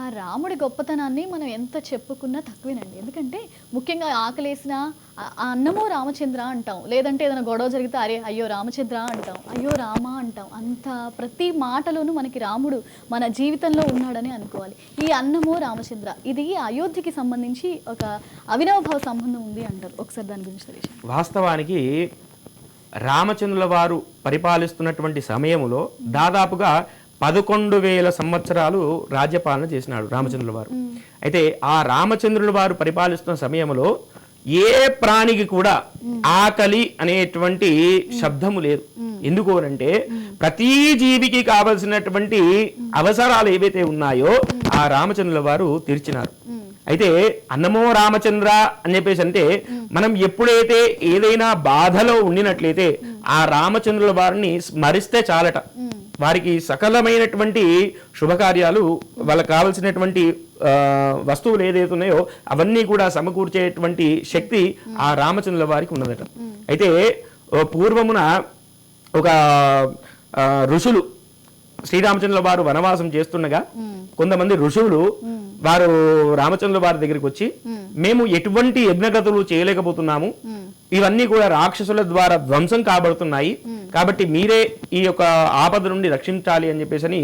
ఆ రాముడి గొప్పతనాన్ని మనం ఎంత చెప్పుకున్నా తక్కువేనండి. ఎందుకంటే ముఖ్యంగా ఆకలేసినా అన్నమో రామచంద్ర అంటాం. లేదంటే ఏదైనా గొడవ జరిగితే అరే అయ్యో రామచంద్ర అంటాం. అయ్యో రామ అంటాం. అంత ప్రతి మాటలోనూ మనకి రాముడు మన జీవితంలో ఉన్నాడని అనుకోవాలి. ఈ అన్నమో రామచంద్ర ఇది అయోధ్యకి సంబంధించి ఒక అవినాభావ సంబంధం ఉంది అంటారు. ఒకసారి దాని గురించి తెలియజేయండి. వాస్తవానికి రామచంద్రుల వారు పరిపాలిస్తున్నటువంటి సమయంలో దాదాపుగా 11,000 సంవత్సరాలు రాజ్యపాలన చేసినాడు రామచంద్రుల వారు. అయితే ఆ రామచంద్రుల వారు పరిపాలిస్తున్న సమయంలో ఏ ప్రాణికి కూడా ఆకలి అనేటువంటి శబ్దము లేదు. ఎందుకు అంటే ప్రతి జీవికి కావలసినటువంటి అవసరాలు ఏవైతే ఉన్నాయో ఆ రామచంద్రుల వారు తీర్చినారు. అయితే అన్నమో రామచంద్ర అని చెప్పేసి అంటే మనం ఎప్పుడైతే ఏదైనా బాధలో ఉండినట్లయితే ఆ రామచంద్రుల వారిని స్మరిస్తే చాలట, వారికి సకలమైనటువంటి శుభకార్యాలు, వాళ్ళకి కావలసినటువంటి వస్తువులు ఏదైతే ఉన్నాయో అవన్నీ కూడా సమకూర్చేటువంటి శక్తి ఆ రామచంద్రుల వారికి ఉన్నదట. అయితే పూర్వమున ఒక ఋషులు శ్రీరామచంద్రుల వారు వనవాసం చేస్తుండగా కొంతమంది ఋషులు వారు రామచంద్రుల వారి దగ్గరికి వచ్చి మేము ఎటువంటి యజ్ఞగతులు చేయలేకపోతున్నాము, ఇవన్నీ కూడా రాక్షసుల ద్వారా ధ్వంసం కాబడుతున్నాయి, కాబట్టి మీరే ఈ యొక్క ఆపద నుండి రక్షించాలి అని చెప్పేసి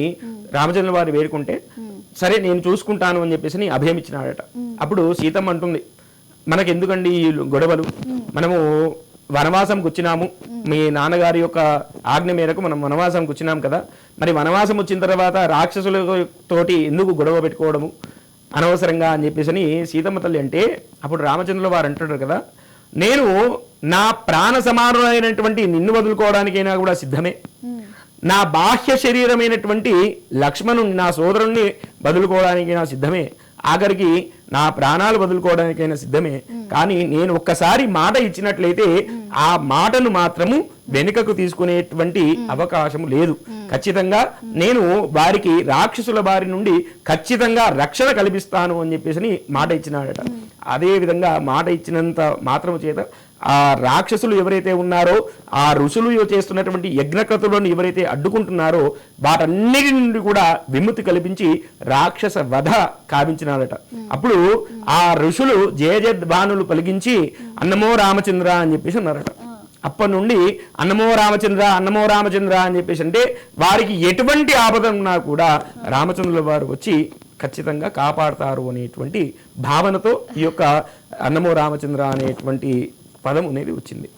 రామచంద్రుల వారు వేడుకుంటే సరే నేను చూసుకుంటాను అని చెప్పేసి అభయం ఇచ్చినాడట. అప్పుడు సీతమ్మ అంటుంది, మనకెందుకండి ఈ గొడవలు, మనము వనవాసంకి వచ్చినాము, మీ నాన్నగారి యొక్క ఆజ్ఞ మేరకు మనం వనవాసంకి వచ్చినాం కదా, మరి వనవాసం వచ్చిన తర్వాత రాక్షసులతోటి ఎందుకు గొడవ పెట్టుకోవడము అనవసరంగా అని చెప్పేసి సీతమ్మ తల్లి అంటే అప్పుడు రామచంద్రుల వారు అంటాడు కదా, నేను నా ప్రాణ సమానమైనటువంటి నిన్ను వదులుకోవడానికైనా కూడా సిద్ధమే, నా బాహ్య శరీరమైనటువంటి లక్ష్మణుని నా సోదరుణ్ణి వదులుకోవడానికైనా సిద్ధమే, ఆఖరికి నా ప్రాణాలు వదులుకోవడానికైనా సిద్ధమే, కానీ నేను ఒక్కసారి మాట ఇచ్చినట్లయితే ఆ మాటను మాత్రము వెనుకకు తీసుకునేటువంటి అవకాశము లేదు. ఖచ్చితంగా నేను వారికి రాక్షసుల బారి నుండి ఖచ్చితంగా రక్షణ కల్పిస్తాను అని చెప్పేసి మాట ఇచ్చినాడట. అదే విధంగా మాట ఇచ్చినంత మాత్రము చేత ఆ రాక్షసులు ఎవరైతే ఉన్నారో ఆ ఋషులు చేస్తున్నటువంటి యజ్ఞకతులను ఎవరైతే అడ్డుకుంటున్నారో వాటన్నిటి నుండి కూడా విముక్తి కల్పించి రాక్షస వధ కావించినాడట. అప్పుడు ఆ ఋషులు జయజద్వానులు పలికించి అన్నమో రామచంద్ర అని చెప్పేసి అన్నారట. అప్పటి నుండి అన్నమో రామచంద్ర అన్నమో రామచంద్ర అని చెప్పేసి అంటే వారికి ఎటువంటి ఆపద ఉన్నా కూడా రామచంద్రుల వారు వచ్చి ఖచ్చితంగా కాపాడతారు అనేటువంటి భావనతో ఈ యొక్క అన్నమో రామచంద్ర అనేటువంటి పదం అనేది వచ్చింది.